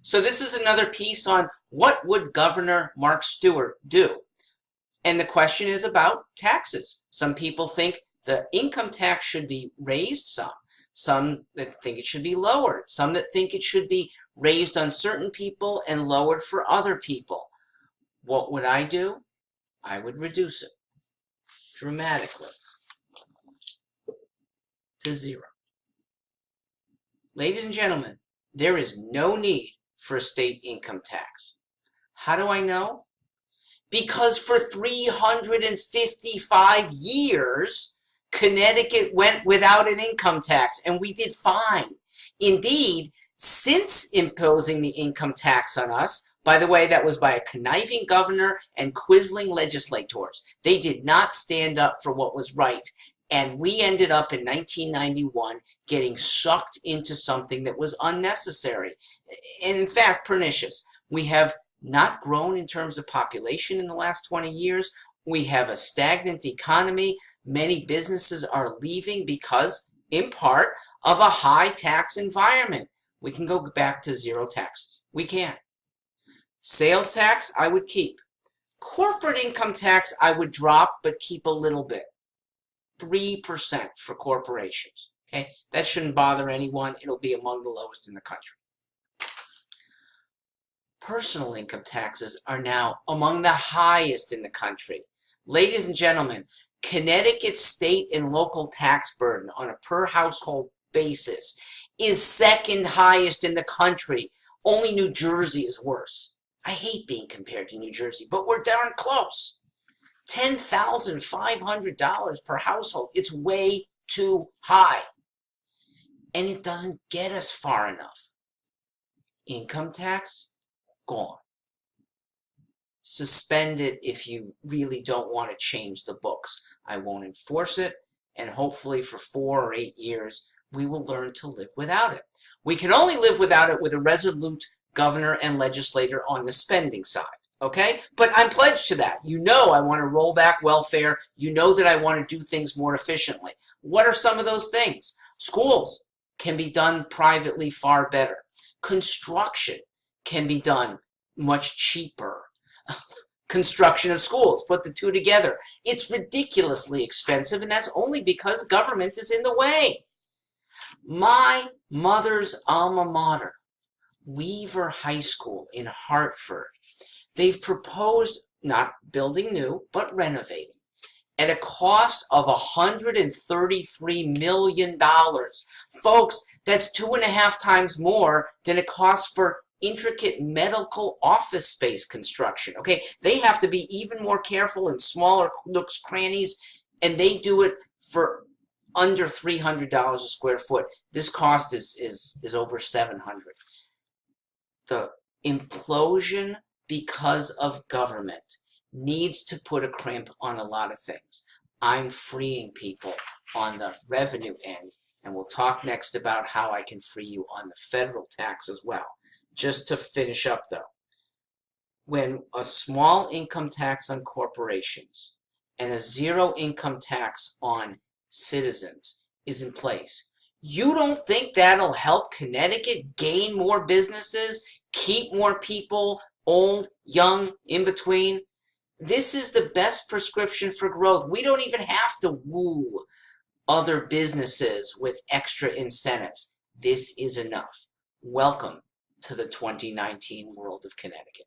So this is another piece on what would Governor Mark Stewart do? And the question is about taxes. Some people think the income tax should be raised some that think it should be lowered, some that think it should be raised on certain people and lowered for other people. What would I do? I would reduce it dramatically to zero. Ladies and gentlemen, there is no need for a state income tax. How do I know? Because for 355 years, Connecticut went without an income tax, and we did fine. Indeed, since imposing the income tax on us, by the way, that was by a conniving governor and quizzling legislators. They did not stand up for what was right. And we ended up in 1991 getting sucked into something that was unnecessary. And in fact, pernicious. We have not grown in terms of population in the last 20 years. We have a stagnant economy. Many businesses are leaving because, in part, of a high tax environment. We can go back to zero taxes. We can. Sales tax, I would keep. Corporate income tax, I would drop, but keep a little bit. 3% for corporations. Okay, that shouldn't bother anyone. It'll be among the lowest in the country. Personal income taxes are now among the highest in the country. Ladies and gentlemen, Connecticut's state and local tax burden on a per household basis is second highest in the country. Only New Jersey is worse. I hate being compared to New Jersey, but we're darn close. $10,500 per household. It's way too high. And it doesn't get us far enough. Income tax, gone. Suspend it if you really don't want to change the books. I won't enforce it, and hopefully for 4 or 8 years, we will learn to live without it. We can only live without it with a resolute governor and legislator on the spending side. Okay? But I'm pledged to that. You know I want to roll back welfare. You know that I want to do things more efficiently. What are some of those things? Schools can be done privately far better. Construction can be done much cheaper. Construction of schools, put the two together. It's ridiculously expensive, and that's only because government is in the way. My mother's alma mater, Weaver High School in Hartford, they've proposed not building new, but renovating at a cost of $133 million. Folks, that's 2.5 times more than it costs for intricate medical office space construction. Okay, they have to be even more careful in smaller nooks, crannies, and they do it for under $300 a square foot. This cost is over $700. The implosion because of government needs to put a crimp on a lot of things. I'm freeing people on the revenue end, and we'll talk next about how I can free you on the federal tax as well. Just to finish up though, when a small income tax on corporations and a zero income tax on citizens is in place, you don't think that'll help Connecticut gain more businesses, keep more people, old, young, in between? This is the best prescription for growth. We don't even have to woo other businesses with extra incentives. This is enough. Welcome to the 2019 world of Connecticut.